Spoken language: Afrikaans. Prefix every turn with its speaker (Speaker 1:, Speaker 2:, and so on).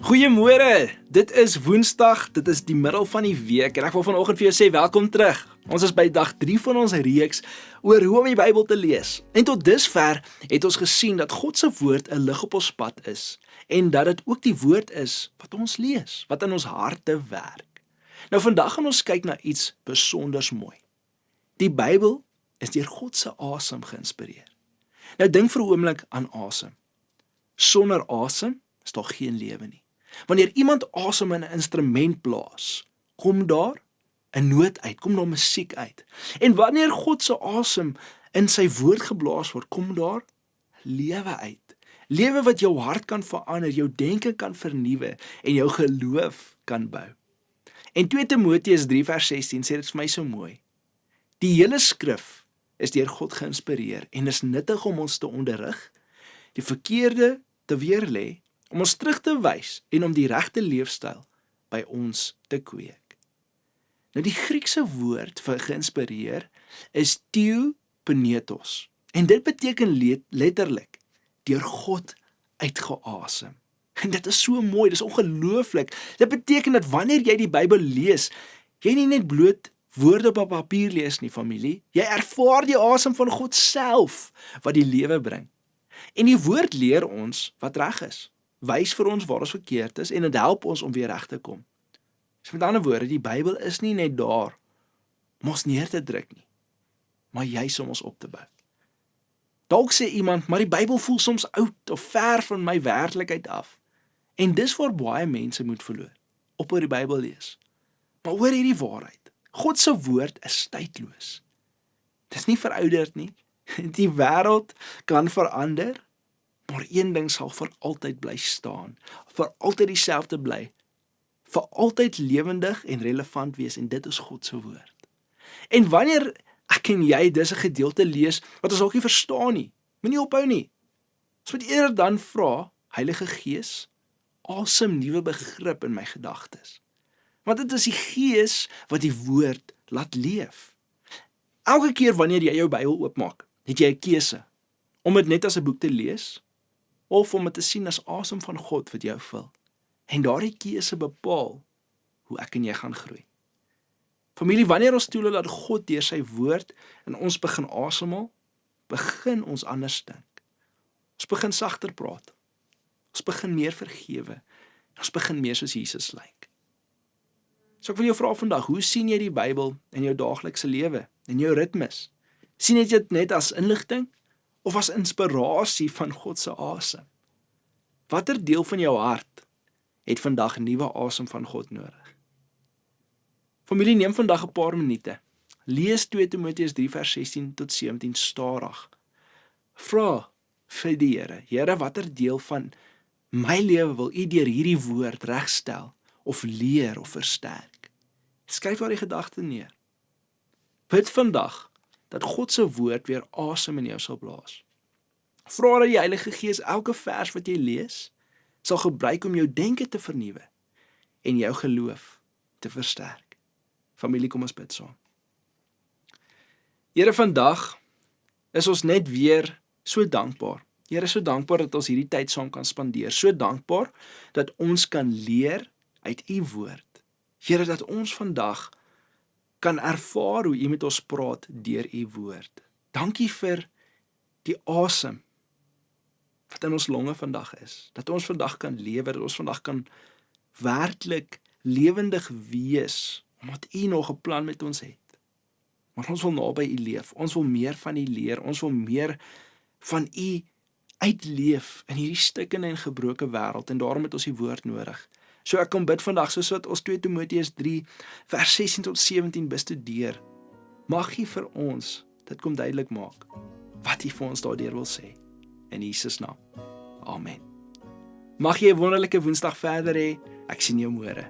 Speaker 1: Goeiemôre, dit is Woensdag, dit is die middel van die week en ek wil vanoggend vir jou sê welkom terug. Ons is by dag 3 van ons reeks oor hoe om die Bybel te lees. En tot dusver het ons gesien dat God se woord 'n lig op ons pad is en dat dit ook die woord is wat ons lees, wat in ons harte werk. Nou vandag gaan ons kyk na iets besonders mooi. Die Bybel is deur God se asem geïnspireer. Nou dink vir 'n oomblik aan asem. Sonder asem is daar geen lewe nie. Wanneer iemand asem in 'n instrument blaas, kom daar 'n noot uit, kom daar musiek uit. En wanneer God se asem in sy woord geblaas word, kom daar lewe uit. Lewe wat jou hart kan verander, jou denke kan vernuwe en jou geloof kan bou. En 2 Timoteus 3 vers 16 sê dit vir my so mooi. Die hele skrif is deur God geïnspireer en is nuttig om ons te onderrig, die verkeerde te weerlê, om ons terug te wys en om die regte leefstyl by ons te kweek. Nou die Griekse woord vir geïnspireer is theopneustos en dit beteken letterlik deur God uitgeasem. En dit is so mooi, dit is ongelooflik. Dit beteken dat wanneer jy die Bybel lees, jy nie net bloot woorde op 'n papier lees nie, familie. Jy ervaar die asem van God self wat die lewe bring. En die woord leer ons wat reg is, wys vir ons waar ons verkeerd is en dit help ons om weer reg te kom. So met ander woorde, die Bybel is nie net daar om ons neer te druk nie, maar juis om ons op te bou. Dalk sê iemand, maar die Bybel voel soms oud of ver van my werklikheid af. En dis waar baie mense moet verloor, ophou die Bybel lees. Maar hoor hierdie waarheid, God se woord is tydloos. Dis nie verouderd nie. Die wêreld kan verander, maar een ding sal vir altyd bly staan, vir altyd dieselfde bly, vir altyd lewendig en relevant wees en dit is God se woord. En wanneer ek en jy dis 'n gedeelte lees wat ons dalk nie verstaan nie, moenie ophou nie. Ons moet eerder dan vra, Heilige Gees, asem nuwe begrip in my gedagtes. Want dit is die Gees wat die woord laat leef. Elke keer wanneer jy jou Bybel oopmaak, het jy 'n keuse om dit net as 'n boek te lees of om dit te sien as asem van God wat jou vul. En daardie keuse bepaal hoe ek en jy gaan groei. Familie, wanneer ons toelaat dat God deur sy woord in ons begin asemhaal, begin ons anders dink. Ons begin sagter praat. Ons begin meer vergewe. Ons begin meer soos Jesus lyk. So ek wil jou vra vandag, hoe sien jy die Bybel in jou daaglikse lewe, in jou ritmes? Sien jy dit net as inligting of as inspirasie van God se asem? Watter deel van jou hart het vandag nuwe asem van God nodig? Familie, neem vandag 'n paar minute. Lees 2 Timoteus 3 vers 16 tot 17 stadig. Vra vir die Here, Here, watter deel van my lewe wil U deur hierdie woord regstel of leer of versterk? Skryf daardie gedagte neer. Bid vandag dat God se woord weer asem in jou sal blaas. Vra dat die Heilige Gees elke vers wat jy lees, sal gebruik om jou denke te vernuwe en jou geloof te versterk. Familie, kom ons bid saam. Here, vandag is ons net weer so dankbaar. Here, so dankbaar dat ons hierdie tyd saam kan spandeer. So dankbaar dat ons kan leer uit U woord. Here, dat ons vandag kan ervaar hoe U met ons praat deur U woord. Dankie vir die asem wat in ons longe vandag is. Dat ons vandag kan lewe, dat ons vandag kan werklik lewendig wees, omdat U nog 'n plan met ons het. Maar ons wil naby U leef, ons wil meer van U leer, ons wil meer van U uitleef in hierdie stikkende en gebroke wêreld en daarom het ons die woord nodig. So ek kom bid vandag soos wat ons 2 Timoteus 3 vers 16 tot 17 bestudeer. Mag U vir ons dit kom duidelik maak wat U vir ons daardeur wil sê. In Jesus naam. Amen. Mag jy 'n wonderlike Woensdag verder hê. Ek sien jou môre.